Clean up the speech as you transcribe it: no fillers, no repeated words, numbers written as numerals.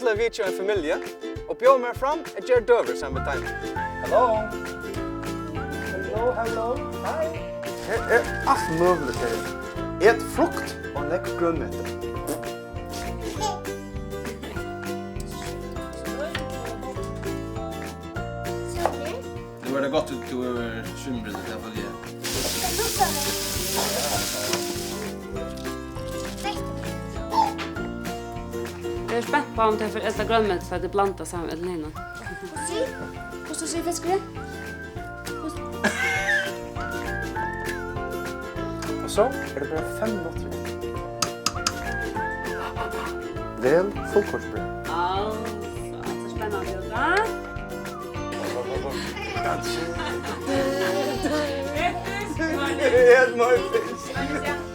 alle vitje en familie. Og bjør meg fram et gjør døver sammen med deg. Hallo? Hallo. Hei. Her alt mulig her. Et frukt og nekk grønnmette. Det var det godt ut til svimbrødet, i hvert fall jeg. Jag är spänd på om det får äta grönmet för att det blandar samman eller nej. Hvordan ser fiskere? Og så det bare 5 minutter. Vel fullkornsbrød. Altså, så spännande ut, va? Kanskje. Helt my fish.